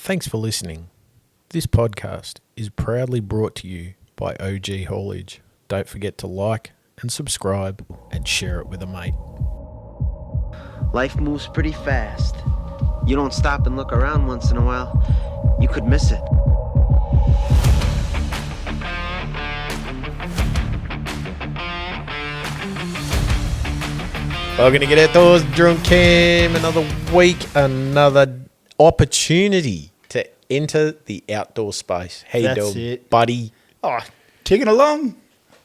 Thanks for listening. This podcast is proudly brought to you by OG Haulage. Don't forget to like and subscribe and share it with a mate. Life moves pretty fast. You don't stop and look around once in a while, you could miss it. Welcome to Get Outdoors, Drunk Cam. Another week, another opportunity to enter the outdoor space. How you doing, buddy? Oh, ticking along.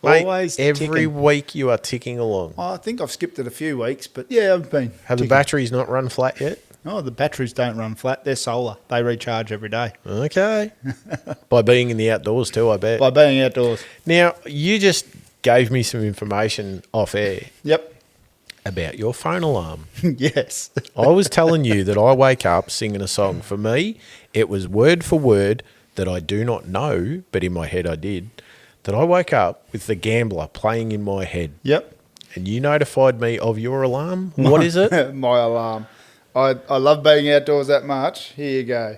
Mate, Always every ticking. week you are ticking along. Oh, I think I've skipped it a few weeks, but yeah, I've been. Have the ticking. batteries not run flat yet? Oh, the batteries don't run flat. They're solar. They recharge every day. Okay. By being in the outdoors too, I bet. By being outdoors. Now, you just gave me some information off air Yep. about your phone alarm. Yes. I was telling you that I wake up singing a song. For me, it was word for word that I do not know, but in my head I did, that I woke up with The Gambler playing in my head. Yep. And you notified me of your alarm. What is it? My alarm. I love being outdoors that much. Here you go.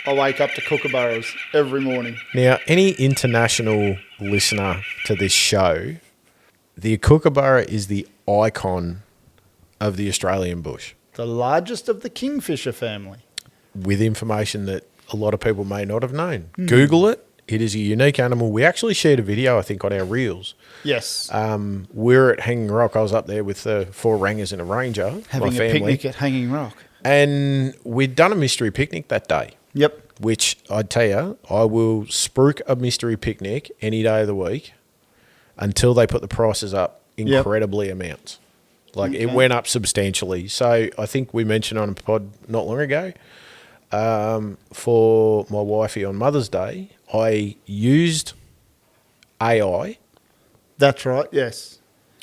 I wake up to kookaburras every morning. Now, any international listener to this show, the kookaburra is the icon of the Australian bush, The largest of the kingfisher family. with information that a lot of people may not have known. Google it. It is a unique animal. We actually shared a video, I think, on our reels. Yes. We're at Hanging Rock. I was up there with the 4 Rangers and a ranger, Having my a family. picnic at Hanging Rock. And we'd done a mystery picnic that day, Yep. which I'd tell you, I will spruik a mystery picnic any day of the week until they put the prices up incredibly amounts. Like it went up substantially. So I think we mentioned on a pod not long ago, for my wifey on Mother's Day, I used AI. That's right. Yes.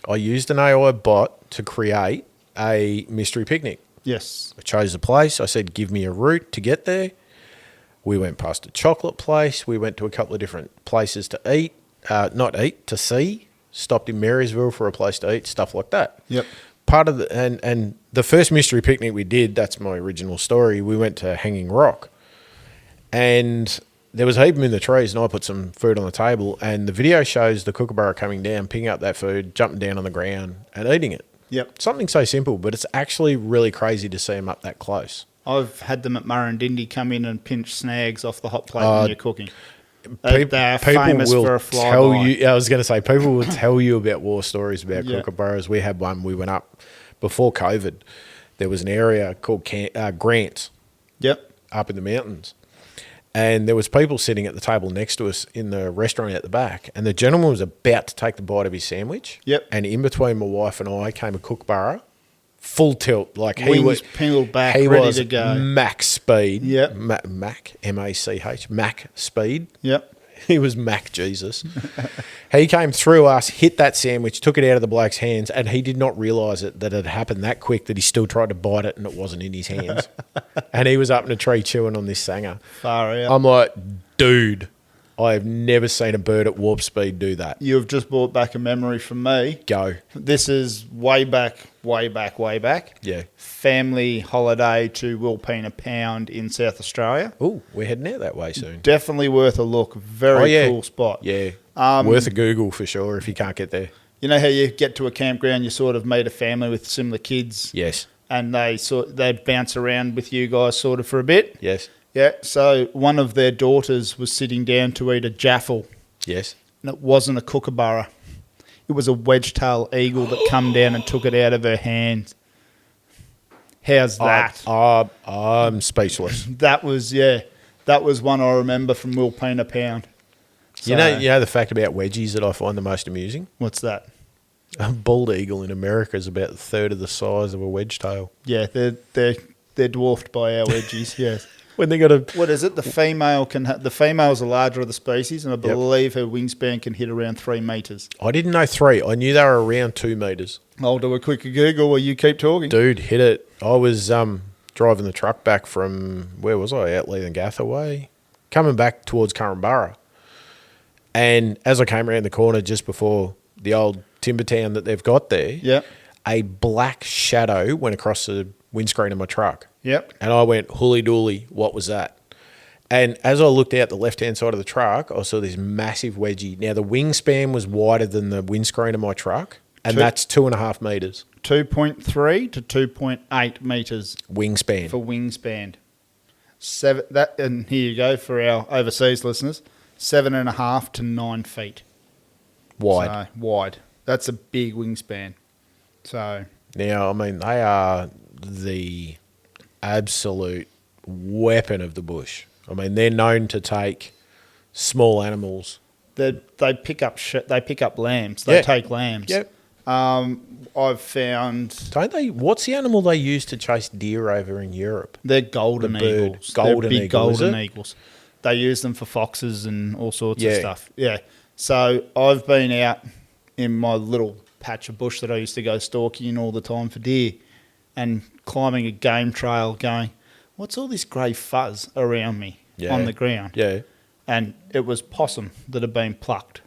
I used an AI bot to create a mystery picnic. Yes. I chose a place. I said, give me a route to get there. We went past a chocolate place. We went to a couple of different places to eat. To see. Stopped in Marysville for a place to eat, stuff like that. Yep. Part of the and the first mystery picnic we did, that's my original story, we went to Hanging Rock. And there was a heap of them in the trees, and I put some food on the table, and the video shows the kookaburra coming down, picking up that food, jumping down on the ground and eating it. Yep. Something so simple, but it's actually really crazy to see them up that close. I've had them at Murrindindi come in and pinch snags off the hot plate when you're cooking. People They're famous will for a fly tell by. you. I was going to say, people will tell you about war stories about Yeah. kookaburras. We had one. We went up before COVID. There was an area called Grant Yep. up in the mountains, and there was people sitting at the table next to us in the restaurant at the back. And the gentleman was about to take the bite of his sandwich. Yep. And in between my wife and I came a kookaburra, full tilt, like he Wings was peeled back, He ready was to go. max speed. Yep. Mac MACH Mac speed. Yep. He was Mac Jesus. He came through us, hit that sandwich, took it out of the bloke's hands, and he did not realise that it had happened that quick that he still tried to bite it and it wasn't in his hands. And he was up in a tree chewing on this sanger. Far out. I'm like, dude, I have never seen a bird at warp speed do that. You've just brought back a memory from me. Go. This is way back. Yeah. Family holiday to Wilpena Pound in South Australia. Oh, we're heading out that way soon. Definitely worth a look. Very cool spot. Yeah. Worth a Google for sure if you can't get there. You know how you get to a campground, you sort of meet a family with similar kids, Yes. and they bounce around with you guys sort of for a bit. Yes. Yeah, so one of their daughters was sitting down to eat a jaffle, Yes. and it wasn't a kookaburra. It was a wedge-tail eagle that come down and took it out of her hand. How's that? I'm speechless. That was one I remember from Wilpena Pound. So, You know the fact about wedgies that I find the most amusing? what's that? A bald eagle in America is about a third of the size of a wedge-tail. Yeah, they're dwarfed by our wedgies. Yes. When they got a... What is it? The female the female's the larger of the species, and I believe her wingspan can hit around 3 meters. I didn't know 3. I knew they were around 2 meters. I'll do a quick Google while you keep talking. Dude, hit it. I was driving the truck back from, where was I? Out Leathengatha way. Coming back towards Currambara. And as I came around the corner just before the old timber town that they've got there, Yep. a black shadow went across the windscreen of my truck. Yep. And I went, "Hooly dooly, what was that?" And as I looked out the left-hand side of the truck, I saw this massive wedgie. Now, the wingspan was wider than the windscreen of my truck, and that's 2.5 metres 2.3 to 2.8 metres wingspan. for wingspan. And here you go for our overseas listeners, 7.5 to 9 feet. Wide. So, wide. That's a big wingspan. So, Now, I mean, they are the absolute weapon of the bush. I mean, they're known to take small animals. they pick up they pick up lambs. They Yeah. take lambs. Yep. I've found Don't they? What's the animal they use to chase deer over in Europe? they're golden The bird. eagles. Golden they're big eagle, is golden it? eagles. They use them for foxes and all sorts Yeah. of stuff. Yeah. So I've been out in my little patch of bush that I used to go stalking all the time for deer, and climbing a game trail, going, "What's all this grey fuzz around me on the ground?" Yeah. And it was possum that had been plucked.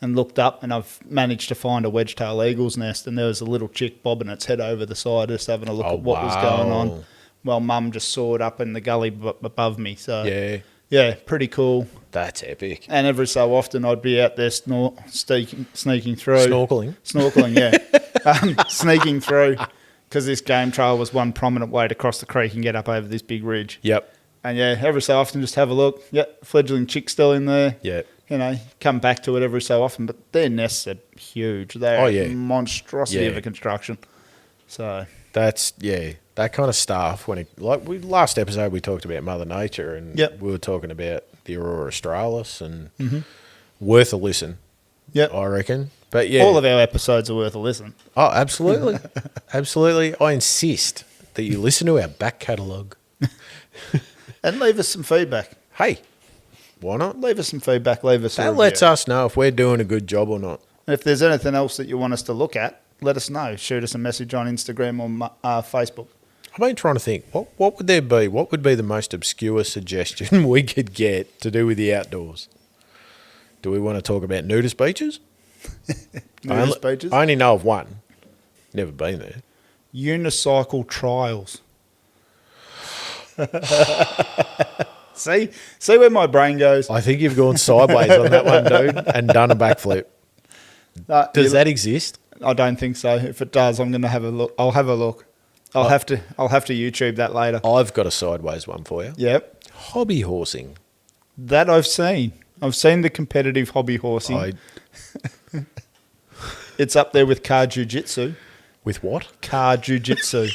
And looked up, and I've managed to find a wedge-tailed eagle's nest, and there was a little chick bobbing its head over the side, just having a look Oh, at what was going wow. on. Well, Mum just saw it up in the gully above me. So Yeah. pretty cool. That's epic. And every so often, I'd be out there sneaking through, Snorkeling. yeah, sneaking through, because this game trail was one prominent way to cross the creek and get up over this big ridge. Yep. And yeah, every so often, just have a look. Yep, fledgling chick still in there. Yep. You know, come back to it every so often, but their nests are huge. They're Oh, yeah. a monstrosity Yeah. of a construction. So, That's that kind of stuff. Last episode we talked about Mother Nature, and Yep. we were talking about the Aurora Australis, and worth a listen, yep, I reckon. But yeah, all of our episodes are worth a listen. oh, absolutely, absolutely. I insist that you listen to our back catalogue. And leave us some feedback. Hey, why not? Leave us some feedback. Leave us a That review. lets us know if we're doing a good job or not. And if there's anything else that you want us to look at, let us know. Shoot us a message on Instagram or Facebook. I've been trying to think, what would there be? What would be the most obscure suggestion we could get to do with the outdoors? Do we want to talk about nudist beaches? Nudist beaches? I only know of one. Never been there. Unicycle trials. See where my brain goes. I think you've gone sideways on that one, dude, and done a backflip. Does that exist? I don't think so. If it does, I'm going to have a look. I'll have a look. I'll have to YouTube that later. I've got a sideways one for you. Yep. Hobby horsing. That I've seen. I've seen the competitive hobby horsing. It's up there with car jiu-jitsu. With what? Car jiu-jitsu.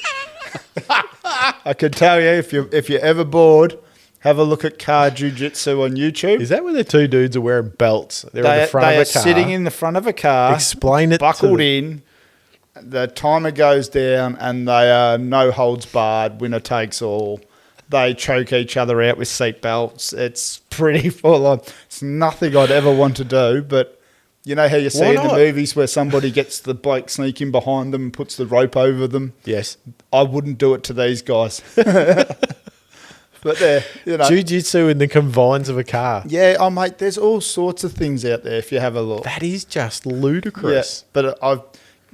I can tell you, if you're ever bored, have a look at car jiu-jitsu on YouTube. Is that where the two dudes are wearing belts? They're in the front they of are a car. sitting in the front of a car. Explain it. Buckled in. The timer goes down, and they are no holds barred. Winner takes all. They choke each other out with seat belts. It's pretty full on. It's nothing I'd ever want to do, but you know how you see Why in the not? movies where somebody gets the bloke sneaking behind them and puts the rope over them? Yes. I wouldn't do it to these guys. But they're, you know. Jiu-jitsu in the confines of a car. Yeah, oh mate, there's all sorts of things out there if you have a look. That is just ludicrous. Yeah, but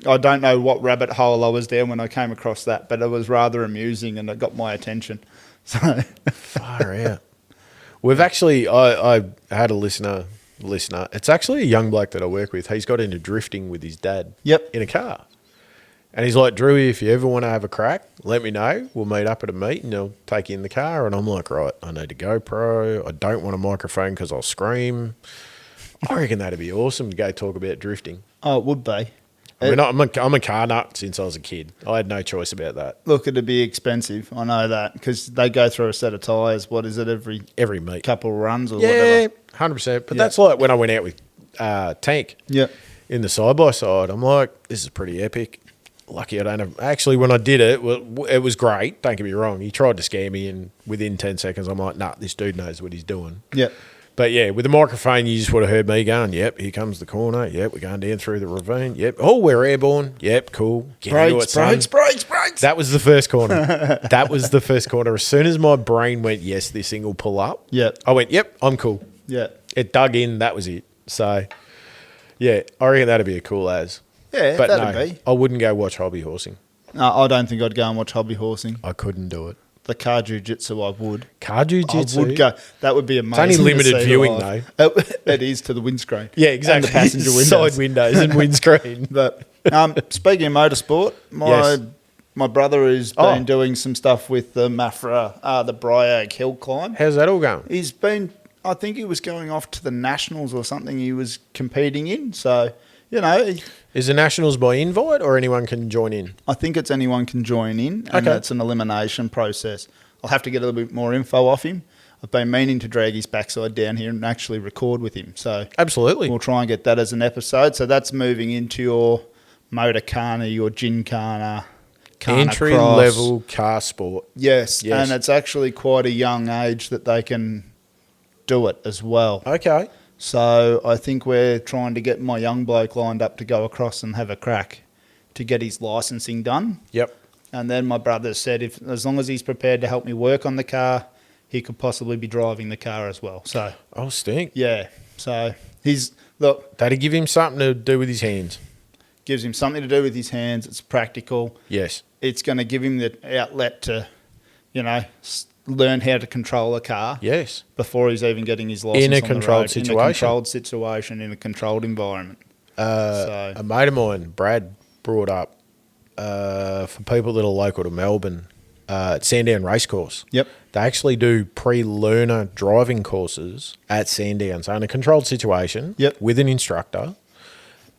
I don't know what rabbit hole I was down when I came across that, but it was rather amusing and it got my attention. So Far out. We've actually, I had a listener. It's actually a young bloke that I work with. He's got into drifting with his dad. Yep. In a car. And he's like, Drewy, if you ever want to have a crack, let me know. We'll meet up at a meet and I'll take you in the car. And I'm like, right, I need a GoPro. I don't want a microphone because I'll scream. I reckon that'd be awesome to go talk about drifting. oh, it would be. I mean, I'm a car nut since I was a kid. I had no choice about that. Look, it'd be expensive. I know that because they go through a set of tyres. What is it, every Meet. couple of runs or Yeah, whatever? 100%. But Yeah. that's like when I went out with Tank Yep. in the side-by-side. I'm like, this is pretty epic. Lucky I don't have... Actually, when I did it, it was great. Don't get me wrong. He tried to scare me, and within 10 seconds, I'm like, nah, this dude knows what he's doing. Yep. But yeah, with the microphone, you just would have heard me going, yep, here comes the corner. Yep, we're going down through the ravine. Yep. Oh, we're airborne. Yep, cool. Get into it, son. Brakes. That was the first corner. That was the first corner. As soon as my brain went, yes, this thing will pull up. Yep. I went, yep, I'm cool. Yeah. It dug in. That was it. So, yeah, I reckon that'd be a cool as. Yeah, But that'd no, be. I wouldn't go watch hobby horsing. I don't think I'd go and watch hobby horsing. I couldn't do it. The car jiu-jitsu, I would. Car jiu-jitsu? I would go. That would be amazing. only to limited see viewing, live. It is to the windscreen. Yeah, exactly. And the passenger windows. Side windows and windscreen. But speaking of motorsport, Yes. my brother has been doing some stuff with the Mafra, the Bryag Hill Climb. How's that all going? He's been, I think he was going off to the Nationals or something he was competing in. So, you know, Is the Nationals by invite or anyone can join in? I think it's anyone can join in, and Okay. it's an elimination process. I'll have to get a little bit more info off him. I've been meaning to drag his backside down here and actually record with him. So Absolutely. we'll try and get that as an episode. So that's moving into your Motorcana, your Gincana, Kana Entry Cross. level car sport. Yes, Yes. and it's actually quite a young age that they can do it as well. Okay. So I think we're trying to get my young bloke lined up to go across and have a crack to get his licensing done. Yep. And then my brother said, if as long as he's prepared to help me work on the car, he could possibly be driving the car as well. So Oh, stink. yeah, so look, That'd give him something to do with his hands. gives him something to do with his hands. It's practical. Yes. It's going to give him the outlet to, you know, learn how to control a car Yes. before he's even getting his license In a on the controlled road. situation. In a controlled situation, in a controlled environment. So- A mate of mine, Brad, brought up for people that are local to Melbourne, at Sandown Racecourse. Yep. They actually do pre-learner driving courses at Sandown, so in a controlled situation Yep. with an instructor,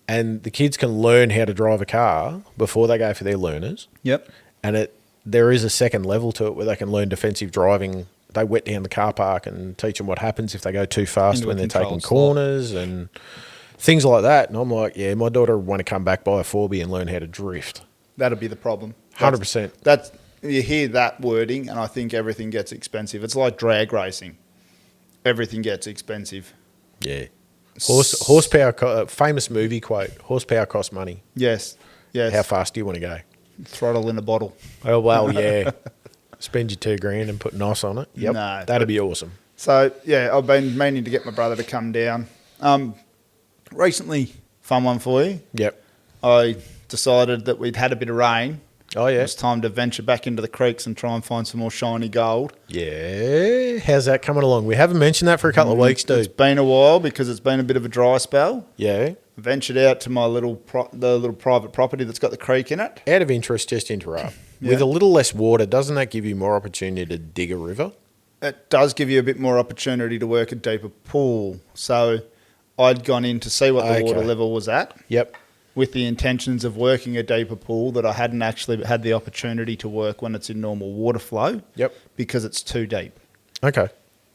and the kids can learn how to drive a car before they go for their learners. Yep. And there is a second level to it where they can learn defensive driving. They wet down the car park and teach them what happens if they go too fast Into a when they're taking controlled corners and things like that. And I'm like, yeah, my daughter would want to come back by a 4B and learn how to drift. That'd be the problem. 100%. That's you hear that wording, and I think everything gets expensive. It's like drag racing. Everything gets expensive. Yeah. Horsepower, famous movie quote, horsepower costs money. Yes. Yes. How fast do you want to go? Throttle in a bottle. Oh, well, yeah. Spend your $2,000 and put NOS on it. Yep. No, That'd be awesome. So yeah, I've been meaning to get my brother to come down. Recently, fun one for you. Yep. I decided that we'd had a bit of rain. Oh, yeah. It was time to venture back into the creeks and try and find some more shiny gold. Yeah. How's that coming along? We haven't mentioned that for a couple of weeks, It's dude. been a while because it's been a bit of a dry spell. Yeah. Ventured out to my little private property that's got the creek in it. Out of interest, just to interrupt. Yeah. With a little less water, doesn't that give you more opportunity to dig a river? It does give you a bit more opportunity to work a deeper pool. So I'd gone in to see what the water Okay. level was at Yep. with the intentions of working a deeper pool that I hadn't actually had the opportunity to work when it's in normal water flow. Yep. Because it's too deep. Okay.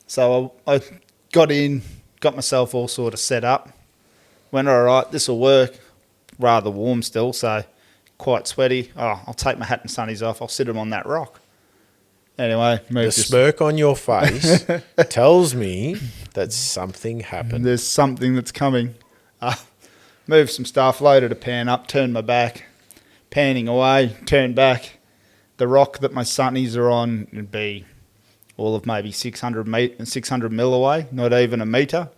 So I got in, got myself all sort of set up. Went, all right, this will work. Rather warm still, so quite sweaty. Oh, I'll take my hat and sunnies off. I'll sit them on that rock. Anyway, The moved this. smirk on your face tells me that something happened. There's something that's coming. Moved some stuff, loaded a pan up, turned my back, panning away, turned back. The rock that my sunnies are on would be all of maybe 600 mil away, not even a metre.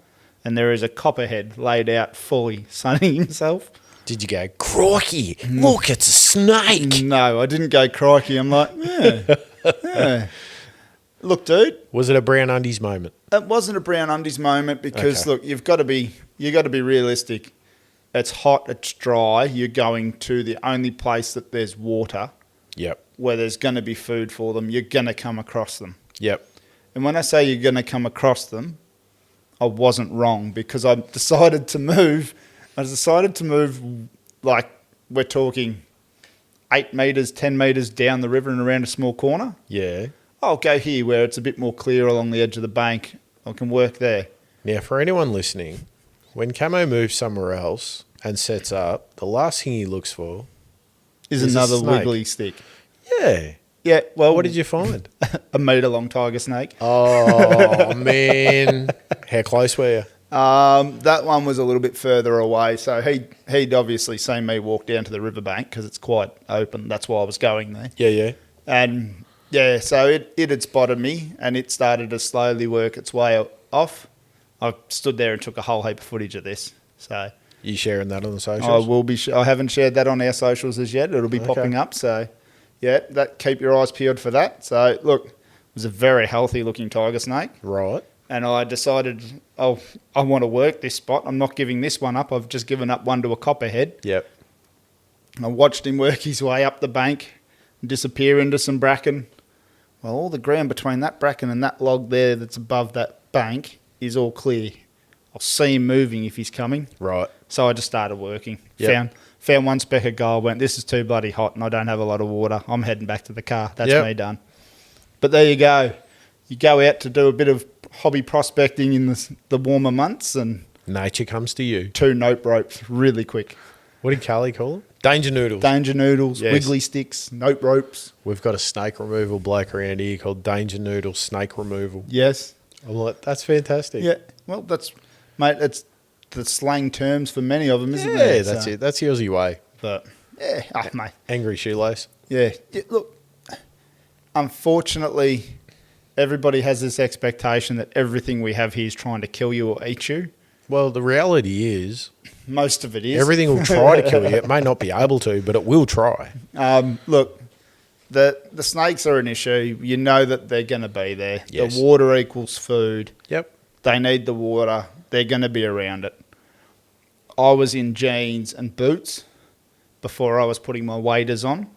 And there is a copperhead laid out fully sunning himself. Did you go, crikey, look, it's a snake? No, I didn't go crikey. I'm like, yeah. Look, dude, Was it a brown undies moment? it wasn't a brown undies moment because Okay. look, you got to be realistic. It's hot, it's dry. You're going to the only place that there's water Yep. where there's going to be food for them. You're going to come across them. Yep. And when I say you're going to come across them, I wasn't wrong because I decided to move. Like we're talking 8 metres, 10 metres down the river and around a small corner. Yeah. I'll go here where it's a bit more clear along the edge of the bank. I can work there. Now, for anyone listening, when Camo moves somewhere else and sets up, the last thing he looks for Is Is a another snake. wiggly stick. Yeah. Yeah, well, What did you find? a metre long tiger snake. Oh, man. How close were you? That one was a little bit further away, so he'd obviously seen me walk down to the riverbank because it's quite open. That's why I was going there. Yeah, yeah. And yeah, so it had spotted me and it started to slowly work its way off. I stood there and took a whole heap of footage of this. So You sharing that on the I socials? will be. I haven't shared that on our socials as yet. It'll be popping up. So, yeah, that keep your eyes peeled for that. So, look, it was a very healthy looking tiger snake, Right. and I decided, oh, I want to work this spot. I'm not giving this one up. I've just given up one to a copperhead. Yep. I watched him work his way up the bank, and disappear into some bracken. Well, all the ground between that bracken and that log there that's above that bank is all clear. I'll see him moving if he's coming. Right. So I just started working. Yep. Found one speck of gold, went, this is too bloody hot and I don't have a lot of water. I'm heading back to the car. That's Yep. me done. But there you go. You go out to do a bit of hobby prospecting in the warmer months and Nature comes to you. 2 note ropes really quick. What did Carly call them? Danger noodles. Danger noodles, Yes. wiggly sticks, note ropes. We've got a snake removal bloke around here called Danger Noodle Snake Removal. Yes. I'm like, that's fantastic. Yeah. Well, that's the slang terms for many of them, isn't Yeah, there? that's So, it. That's the Aussie way. But, yeah, mate. Angry shoelace. Yeah. Look, unfortunately, everybody has this expectation that everything we have here is trying to kill you or eat you. Well, the reality is Most of it is. everything will try to kill you. It may not be able to, but it will try. Look, the snakes are an issue. You know that they're going to be there. Yes. The water equals food. Yep. They need the water. They're going to be around it. I was in jeans and boots before I was putting my waders on.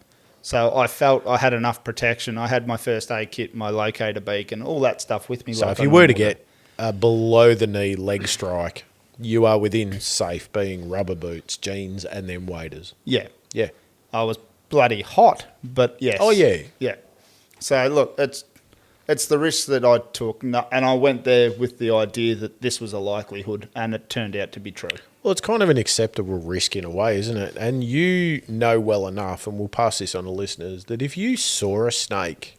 So I felt I had enough protection. I had my first aid kit, my locator beacon, all that stuff with me. So like if you I were to normally get a below the knee leg strike, you are within safe being rubber boots, jeans, and then waders. do. Yeah. Yeah. I was bloody hot, but yes. Oh, yeah. Yeah. So look, it's the risk that I took, and I went there with the idea that this was a likelihood, and it turned out to be true. Well, it's kind of an acceptable risk in a way, isn't it? And you know well enough, and we'll pass this on to listeners, that if you saw a snake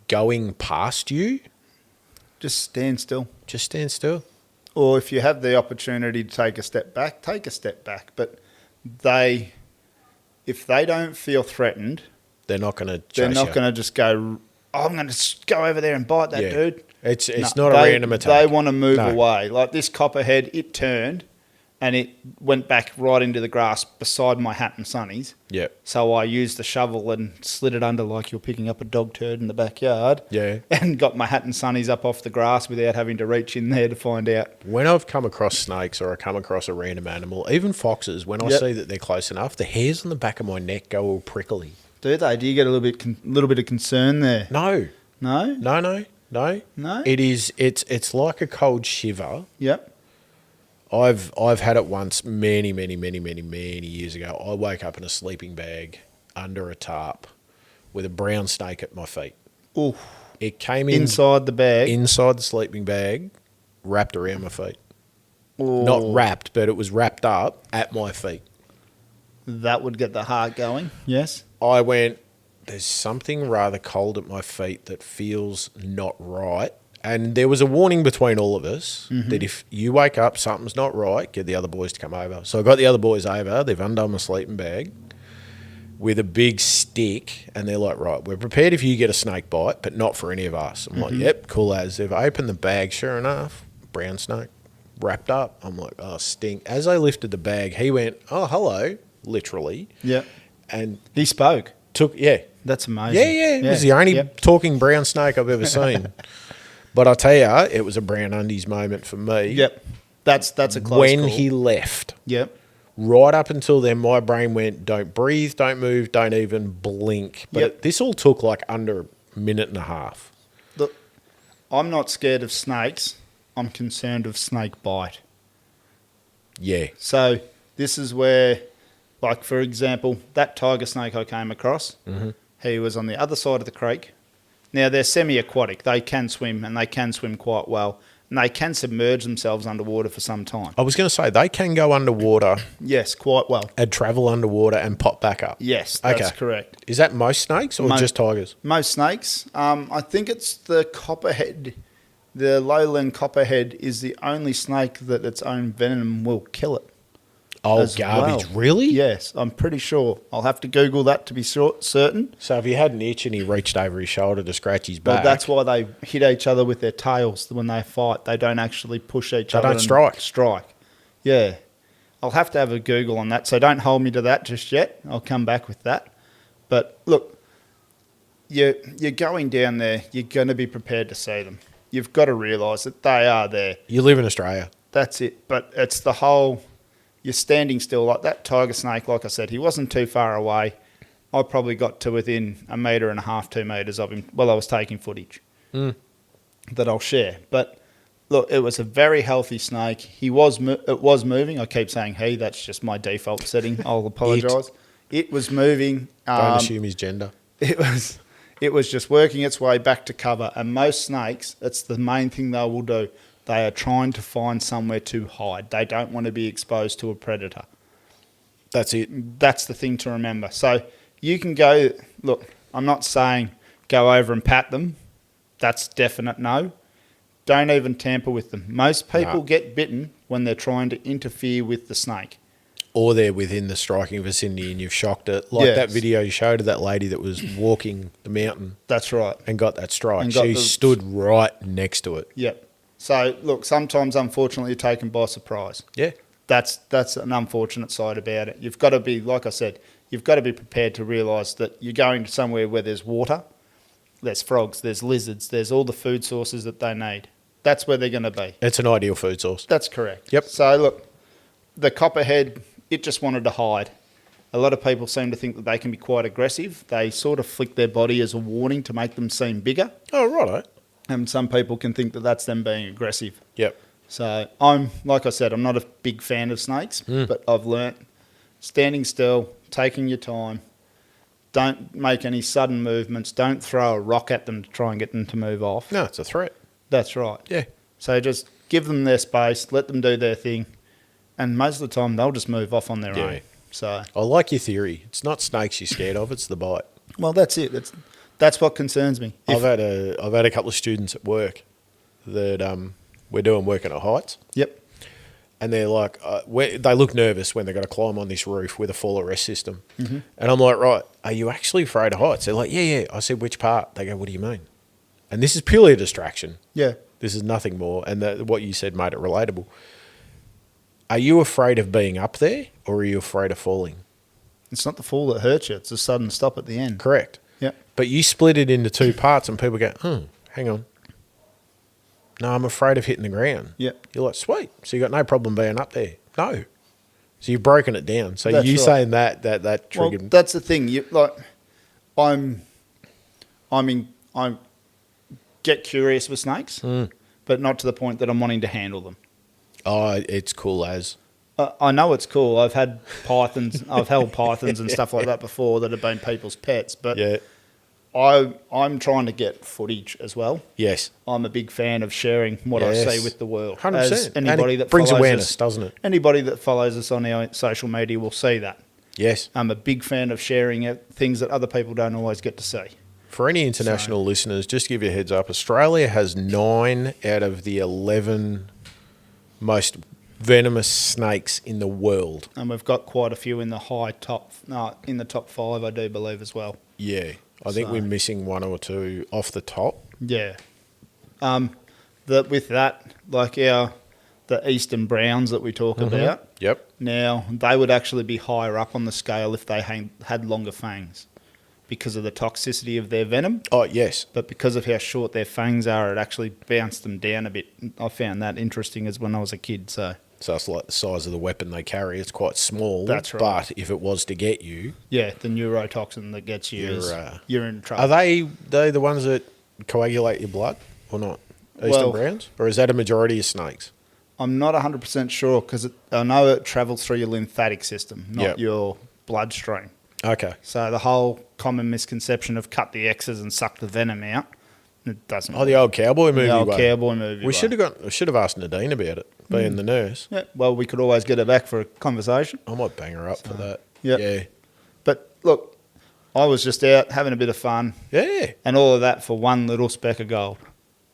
going past you, Just stand still. just stand still. Or if you have the opportunity to take a step back, take a step back. But if they don't feel threatened, They're not going to they're chase not you. going to just go, oh, I'm going to go over there and bite that Yeah. dude. It's No, not a they- random attack. They want to move No. away. Like this copperhead, it turned and it went back right into the grass beside my hat and sunnies. Yep. So I used the shovel and slid it under like you're picking up a dog turd in the backyard. Yeah. And got my hat and sunnies up off the grass without having to reach in there to find out. When I've come across snakes or I come across a random animal, even foxes, when I Yep. see that they're close enough, the hairs on the back of my neck go all prickly. Do they? Do you get a little bit of concern there? No, No? no. No? It's like a cold shiver. Yep. I've had it once many years ago. I woke up in a sleeping bag under a tarp with a brown snake at my feet. Ooh. It came in Inside the bag. inside the sleeping bag, wrapped around my feet. Ooh. Not wrapped, but it was wrapped up at my feet. That would get the heart going. Yes. I went, there's something rather cold at my feet that feels not right. And there was a warning between all of us that if you wake up, something's not right, get the other boys to come over. So I got the other boys over. They've undone my sleeping bag with a big stick. And they're like, right, we're prepared if you get a snake bite, but not for any of us. I'm like, yep, cool as. They've opened the bag. Sure enough, brown snake wrapped up. I'm like, oh, stink. As I lifted the bag, he went, oh, hello, literally. Yep. And He spoke. took, yeah. That's amazing. Yeah. It was the only Yep. talking brown snake I've ever seen. But I tell you, it was a brown undies moment for me. Yep. That's a close When call. he left, Yep. right up until then, my brain went, don't breathe, don't move, don't even blink. But Yep. this all took like under a minute and a half. Look, I'm not scared of snakes. I'm concerned of snake bite. Yeah. So this is where, like for example, that tiger snake I came across, he was on the other side of the creek. Now they're semi-aquatic. They can swim and they can swim quite well. And they can submerge themselves underwater for some time. I was going to say, they can go underwater Yes, quite well. and travel underwater and pop back up. Yes, that's Okay. correct. Is that most snakes or just tigers? Most snakes. I think it's the copperhead. The lowland copperhead is the only snake that its own venom will kill it. Oh, as garbage. well. Really? Yes, I'm pretty sure. I'll have to Google that to be certain. So if he had an itch and he reached over his shoulder to scratch his Well, back, that's why they hit each other with their tails when they fight. They don't actually push each They other. don't and strike. Strike. Yeah. I'll have to have a Google on that, so don't hold me to that just yet. I'll come back with that. But look, you're going down there, you're going to be prepared to see them. You've got to realise that they are there. You live in Australia. That's it. But it's the whole, you're standing still. Like that tiger snake, like I said, he wasn't too far away. I probably got to within 1.5 metres, 2 metres of him while I was taking footage that I'll share. But look, it was a very healthy snake. It was moving. I keep saying he. That's just my default setting. I'll apologise. It was moving. Don't assume his gender. It was just working its way back to cover. And most snakes, it's the main thing they will do. They are trying to find somewhere to hide. They don't want to be exposed to a predator. That's it. That's the thing to remember. So you can go, look, I'm not saying go over and pat them. That's definite no. Don't even tamper with them. Most people get bitten when they're trying to interfere with the snake. Or they're within the striking vicinity and you've shocked it. Like that video you showed of that lady that was walking the mountain. That's right. And got that strike. She stood right next to it. Yep. So, look, sometimes, unfortunately, you're taken by surprise. Yeah. That's an unfortunate side about it. You've got to be, like I said, you've got to be prepared to realise that you're going to somewhere where there's water, there's frogs, there's lizards, there's all the food sources that they need. That's where they're going to be. It's an ideal food source. That's correct. Yep. So, look, the copperhead, it just wanted to hide. A lot of people seem to think that they can be quite aggressive. They sort of flick their body as a warning to make them seem bigger. Oh, righto. And some people can think that that's them being aggressive. Yep. So like I said, I'm not a big fan of snakes, but I've learnt standing still, taking your time, don't make any sudden movements, don't throw a rock at them to try and get them to move off. No, it's a threat. That's right. Yeah. So just give them their space, let them do their thing, and most of the time they'll just move off on their own. So I like your theory. It's not snakes you're scared of, it's the bite. well, that's it. That's what concerns me. I've had a couple of students at work that we're doing working at heights. Yep. And they're like, they look nervous when they've got to climb on this roof with a fall arrest system. Mm-hmm. And I'm like, right, are you actually afraid of heights? They're like, yeah. I said, which part? They go, what do you mean? And this is purely a distraction. Yeah. This is nothing more. And what you said made it relatable. Are you afraid of being up there or are you afraid of falling? It's not the fall that hurts you. It's a sudden stop at the end. Correct. Yeah. But you split it into two parts and people go, hang on. No, I'm afraid of hitting the ground. Yeah. You're like, sweet. So you got no problem being up there. No. So you've broken it down. So That's you right. saying that triggered. Well, that's the thing. I'm get curious with snakes, but not to the point that I'm wanting to handle them. Oh, it's cool as. I know it's cool. I've had pythons. I've held pythons and stuff like that before that have been people's pets. But Yeah. I'm trying to get footage as well. Yes. I'm a big fan of sharing what I see with the world. 100%. As anybody and it that brings follows awareness, us, doesn't it? Anybody that follows us on our social media will see that. Yes. I'm a big fan of sharing things that other people don't always get to see. For any international listeners, just to give you a heads up, Australia has 9 out of the 11 most venomous snakes in the world. And we've got quite a few in the in the top 5, I do believe, as well. Yeah. I think we're missing 1 or 2 off the top. Yeah. With that, like the eastern browns that we talk about. Yep. Now, they would actually be higher up on the scale if they had longer fangs because of the toxicity of their venom. Oh, yes. But because of how short their fangs are, it actually bounced them down a bit. I found that interesting as when I was a kid. So it's like the size of the weapon they carry. It's quite small. That's right. But if it was to get you... yeah, the neurotoxin that gets you, you're in trouble. Are they the ones that coagulate your blood or not? Eastern browns? Or is that a majority of snakes? I'm not 100% sure because I know it travels through your lymphatic system, not your bloodstream. Okay. So the whole common misconception of cut the X's and suck the venom out, it doesn't. Oh, the old cowboy movie. The old way. cowboy movie. We should have asked Nadine about it, being the nurse. Yeah. Well, we could always get her back for a conversation. I might bang her up for that. Yep. Yeah. But look, I was just out having a bit of fun. Yeah. And all of that for one little speck of gold.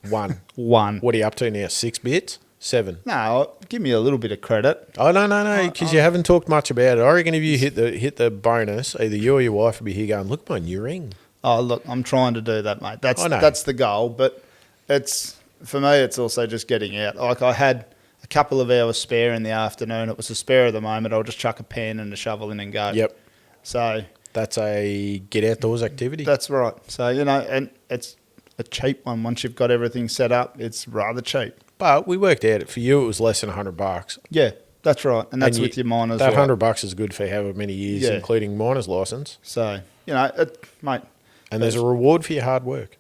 1. One. What are you up to now? 6 bits? 7? No, give me a little bit of credit. Oh, no, because you haven't talked much about it. I reckon if you hit the bonus, either you or your wife will be here going, look, my new ring. Oh, look, I'm trying to do that, mate. I know. That's the goal. But for me, it's also just getting out. Like I had a couple of hours spare in the afternoon. It was a spare of the moment. I'll just chuck a pen and a shovel in and go. Yep. So That's a get outdoors activity. that's right. So, and it's a cheap one. Once you've got everything set up, it's rather cheap. But we worked out for you it was less than $100. Yeah, that's right. And that's And with your miners. That right? $100 is good for however many years, Yeah. including miner's license. So, mate, And there's a reward for your hard work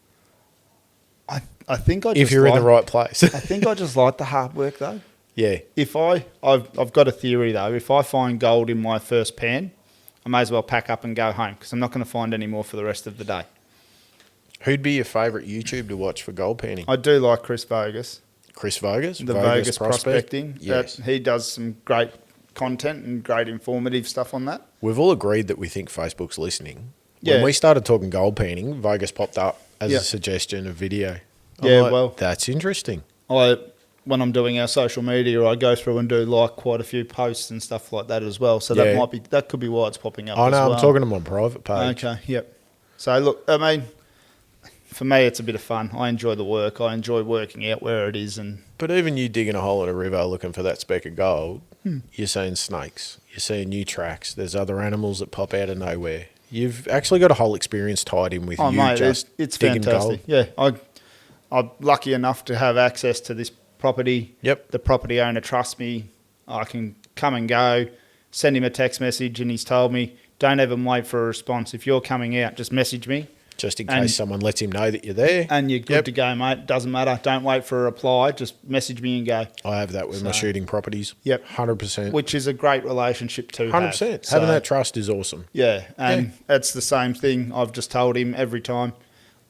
I think I just if you're in the right place. I think I just like the hard work though. Yeah. If I've got a theory though. If I find gold in my first pan, I may as well pack up and go home because I'm not going to find any more for the rest of the day. Who'd be your favourite YouTube to watch for gold panning? I do like Chris Vogus, Chris Vogus? the Vogus prospecting. Yes. He does some great content and great informative stuff on that. We've all agreed that we think Facebook's listening. Yeah. When we started talking gold panning, Vogus popped up as Yeah. a suggestion of video. I'm Yeah, like, well- that's interesting. When I'm doing our social media, I go through and do like quite a few posts and stuff like that as well. So Yeah. that could be why it's popping up. I know, as well. I'm talking to my private page. Okay, yep. So look, I mean, for me, it's a bit of fun. I enjoy the work. I enjoy working out where it is, and But even you digging a hole in a river looking for that speck of gold, you're seeing snakes, you're seeing new tracks, there's other animals that pop out of nowhere. You've actually got a whole experience tied in with oh you mate, just it's digging fantastic. gold. Yeah, I'm lucky enough to have access to this property. Yep. The property owner trusts me. I can come and go, send him a text message, and he's told me, don't even wait for a response. If you're coming out, just message me. Just in And- case someone lets him know that you're there. And you're good Yep. to go, mate. Doesn't matter. Don't wait for a reply. Just message me and go. I have that with my So- shooting properties. Yep. 100%. Which is a great relationship to 100%. have. Having So- that trust is awesome. Yeah, and it's the same thing. I've just told him every time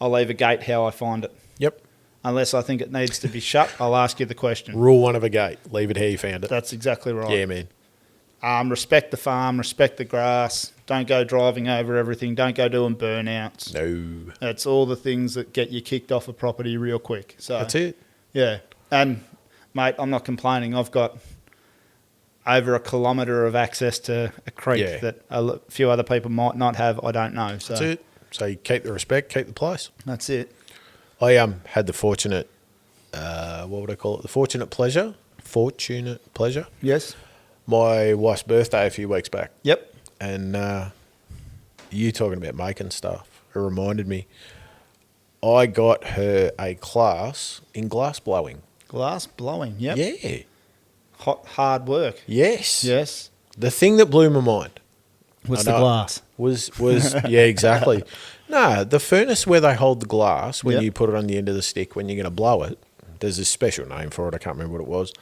I'll leave a gate how I find it. Yep. Unless I think it needs to be shut, I'll ask you the question. Rule one of a gate. Leave it how you found it. That's exactly right. Yeah, man. Respect the farm, respect the grass. Don't go driving over everything. Don't go doing burnouts. No. It's all the things that get you kicked off a property real quick. So That's it. Yeah, and mate, I'm not complaining. I've got over a kilometre of access to a creek Yeah. that a few other people might not have. I don't know. So That's it. So you keep the respect, keep the place. That's it. I had the fortunate, what would I call it? The fortunate pleasure. Yes. My wife's birthday a few weeks back. Yep. And you talking about making stuff, it reminded me. I got her a class in glass blowing. Glass blowing. Yep. Yeah. Hot, hard work. Yes. Yes. The thing that blew my mind What's I the know. glass? was yeah, exactly. No, the furnace where they hold the glass when Yep. you put it on the end of the stick when you're going to blow it. There's a special name for it. I can't remember what it was.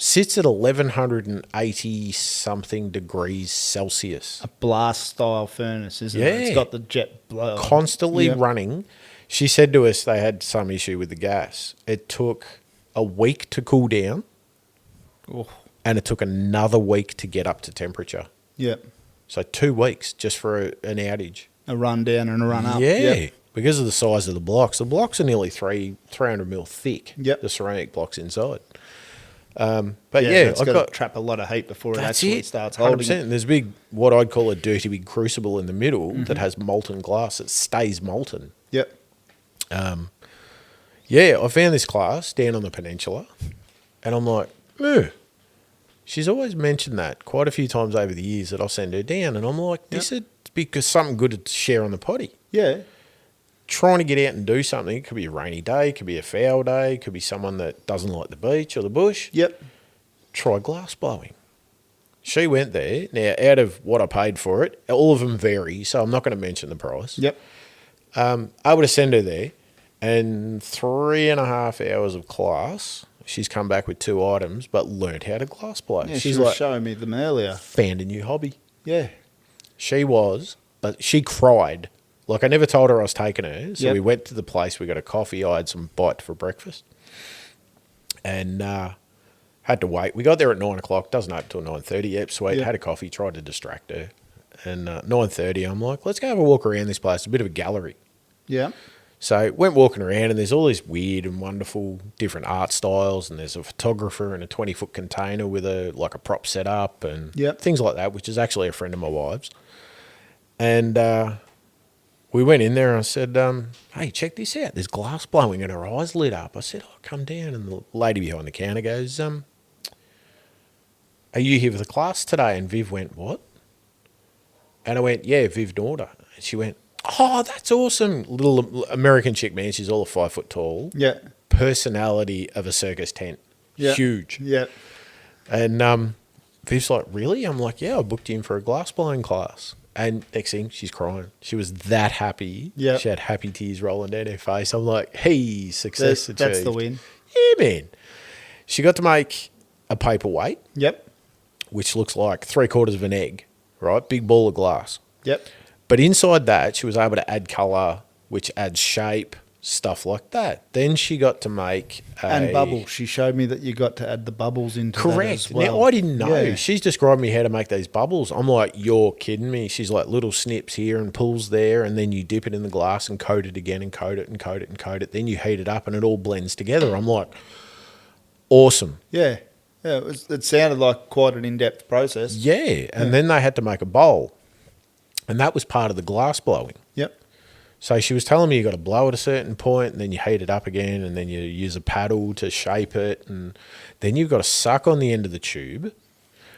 Sits at 1180 something degrees Celsius. A blast style furnace, isn't it? Yeah. It's got the jet blower. Constantly Yep. running. She said to us they had some issue with the gas. It took a week to cool down, Oh, and it took another week to get up to temperature. yep. So 2 weeks just for an outage. A run down and a run up. Yeah, Yep. because of the size of the blocks. The blocks are nearly 300 mil thick. Yep. The ceramic blocks inside. But Yeah, yeah, it's I've got got to trap a lot of heat before it that's actually it. starts 100%. holding it. And there's a big, what I'd call a dirty big crucible in the middle Mm-hmm. that has molten glass. It stays molten. Yep. Yeah, I found this class down on the peninsula, and I'm like, "Ooh." She's always mentioned that quite a few times over the years that I'll send her down, and I'm like, this is because something good to share on the potty. Yeah. Trying to get out and do something. It could be a rainy day, it could be a foul day, it could be someone that doesn't like the beach or the bush. Yep. Try glass blowing. She went there. Now, out of what I paid for it, all of them vary, so I'm not going to mention the price. Yep. Able to send her there, and 3.5 hours of class. She's come back with 2 items, but learnt how to glass blow. Yeah, She's she was like, showing me them earlier. found a new hobby. Yeah. She was, but she cried. Like, I never told her I was taking her. So Yep. we went to the place, we got a coffee, I had some bite for breakfast. And had to wait. We got there at 9 o'clock, doesn't open till 9:30. Yep, sweet. Yep. Had a coffee, tried to distract her. And 9:30, I'm like, let's go have a walk around this place, a bit of a gallery. Yeah. So went walking around, and there's all these weird and wonderful different art styles, and there's a photographer in a 20-foot container with a prop set up and Yep. things like that, which is actually a friend of my wife's. And we went in there and I said, hey, check this out. There's glass blowing and her eyes lit up. I said, oh, come down. And the lady behind the counter goes, are you here for the class today? And Viv went, what? And I went, yeah, Viv Norder. And she went, oh, that's awesome. Little American chick, man. She's all of 5 foot tall. Yeah. Personality of a circus tent. Yeah. Huge. Yeah. And Viv's like, really? I'm like, yeah, I booked you in for a glass blowing class. And next thing, she's crying. She was that happy. Yeah. She had happy tears rolling down her face. I'm like, hey, success achieved. That's the win. Yeah, man. She got to make a paperweight, Yep. which looks like 3/4 of an egg, right? Big ball of glass. Yep. But inside that, she was able to add colour, which adds shape, stuff like that. Then she got to make And bubbles. She showed me that you got to add the bubbles into that Correct. as well. Now, I didn't know. Yeah. She's described me how to make these bubbles. I'm like, you're kidding me. She's like little snips here and pulls there, and then you dip it in the glass and coat it again and coat it and coat it and coat it. Then you heat it up and it all blends together. I'm like, awesome. Yeah. Yeah. It sounded like quite an in-depth process. Yeah. And then they had to make a bowl. And that was part of the glass blowing. Yep. So she was telling me you got to blow at a certain point, and then you heat it up again, and then you use a paddle to shape it, and then you've got to suck on the end of the tube,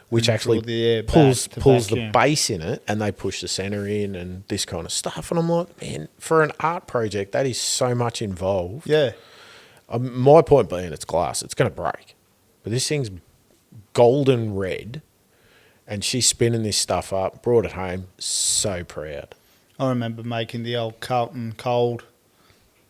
which And actually draw the air back pulls to the vacuum. base in it, and they push the center in and this kind of stuff. And I'm like, man, for an art project, that is so much involved. Yeah. My point being, it's glass, it's going to break, but this thing's golden red, and she's spinning this stuff up, brought it home, so proud. I remember making the old Carlton Cold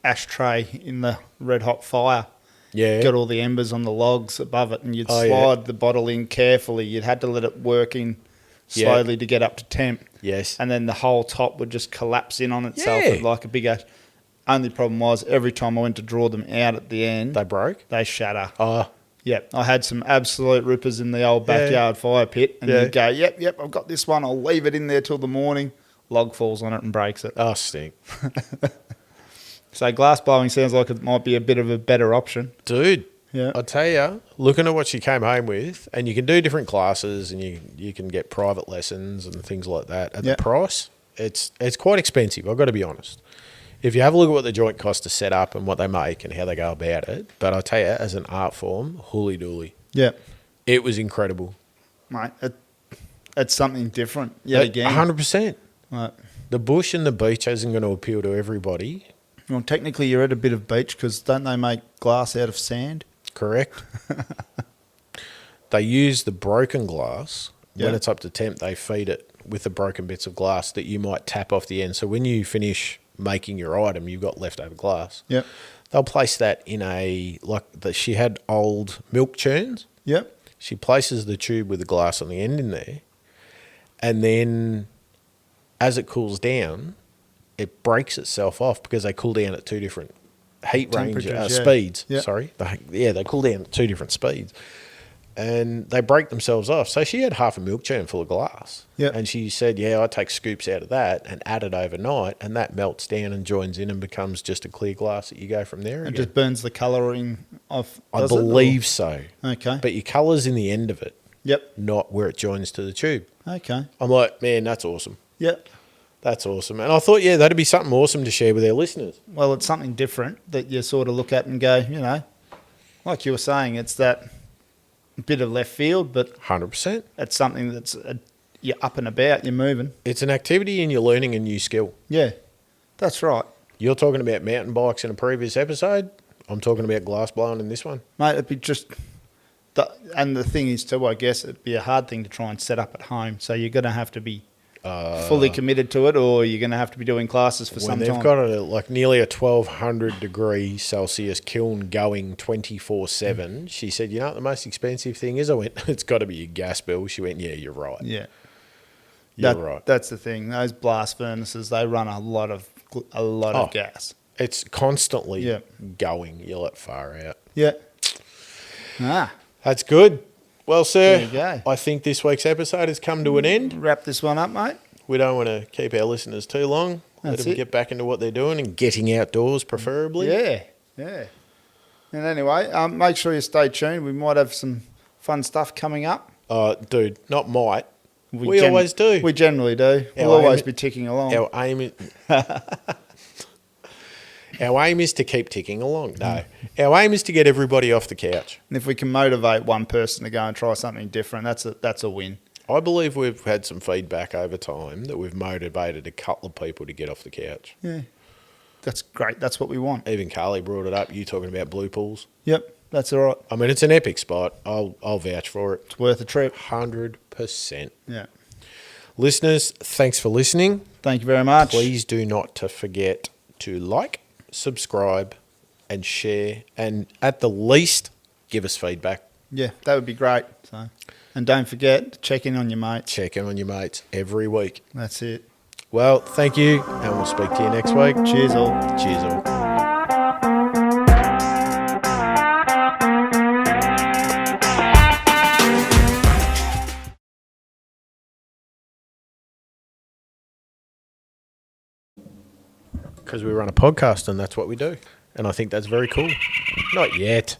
ashtray in the red hot fire. Yeah. Got all the embers on the logs above it, and you'd Oh, slide yeah. the bottle in carefully. You'd had to let it work in Yeah. slowly to get up to temp. Yes. And then the whole top would just collapse in on itself Yeah. like a big ash. Only problem was every time I went to draw them out at the end, They broke? they shatter. Oh, Yep, I had some absolute rippers in the old backyard fire pit, and Yeah. you'd go, yep, I've got this one. I'll leave it in there till the morning. Log falls on it and breaks it. oh, stink. So glass blowing sounds like it might be a bit of a better option. Dude, Yeah. I tell you, looking at what she came home with, and you can do different classes, and you can get private lessons and things like that. At Yeah. the price, it's quite expensive. I've got to be honest. If you have a look at what the joint costs to set up and what they make and how they go about it, but I tell you, as an art form, holy dooly, Yeah, it was incredible. mate, it's something different yet again. 100%. Right. The bush and the beach isn't going to appeal to everybody. Well, technically you're at a bit of beach because don't they make glass out of sand? Correct. They use the broken glass. When Yeah. it's up to temp, they feed it with the broken bits of glass that you might tap off the end. So when you finish making your item, you've got leftover glass. Yep. They'll place that in she had old milk churns. Yep. She places the tube with the glass on the end in there. And then as it cools down, it breaks itself off because they cool down at two different heat range Temperatures, yeah. speeds. Yeah. Sorry. They cool down at two different speeds. And they break themselves off. So she had half a milk churn full of glass. Yep. And she said, yeah, I take scoops out of that and add it overnight, and that melts down and joins in and becomes just a clear glass that you go from there It again. just burns the colouring off. I does it, or- believe so. Okay. But your colour's in the end of it, Yep. not where it joins to the tube. Okay. I'm like, man, that's awesome. Yep. That's awesome. And I thought, yeah, that'd be something awesome to share with our listeners. Well, it's something different that you sort of look at and go, like you were saying, it's that bit of left field, but 100%. it's something that's you're up and about, you're moving. It's an activity and you're learning a new skill. Yeah, that's right, You're talking about mountain bikes in a previous episode. I'm talking about glass blowing in this one. mate. It'd be just, and the thing is too, I guess it'd be a hard thing to try and set up at home. So you're going to have to be fully committed to it, or you're going to have to be doing classes for When some they've time. got nearly a 1200 degree Celsius kiln going 24/7, she said, you know what the most expensive thing is? I went, it's got to be your gas bill. She went, yeah, you're right. Yeah, You're right. That's the thing. Those blast furnaces, they run a lot of Oh. gas. It's constantly Yeah. going. You're like far out. Yeah. Ah, That's good. Well, sir, There you go. I think this week's episode has come to an end. wrap this one up, mate. We don't want to keep our listeners too long. Let That's them it. get back into what they're doing and getting outdoors, preferably. Yeah, yeah. And anyway, make sure you stay tuned. We might have some fun stuff coming up. Dude, not might. We always do. We generally do. We'll Our always aim- be ticking along. Our aim is, our aim is to keep ticking along. No, our aim is to get everybody off the couch. And if we can motivate one person to go and try something different, that's a win. I believe we've had some feedback over time that we've motivated a couple of people to get off the couch. Yeah, that's great. That's what we want. Even Carly brought it up. You talking about Blue Pools? Yep, that's all right. I mean, it's an epic spot. I'll vouch for it. It's worth a trip. 100%. Yeah. Listeners, thanks for listening. Thank you very much. Please do not to forget to like, subscribe, and share. And at the least, give us feedback. Yeah, that would be great. So, and don't forget to check in on your mates. Check in on your mates every week. That's it. Well, thank you, and we'll speak to you next week. Cheers all. Cheers all. Because we run a podcast and that's what we do. And I think that's very cool. Not yet.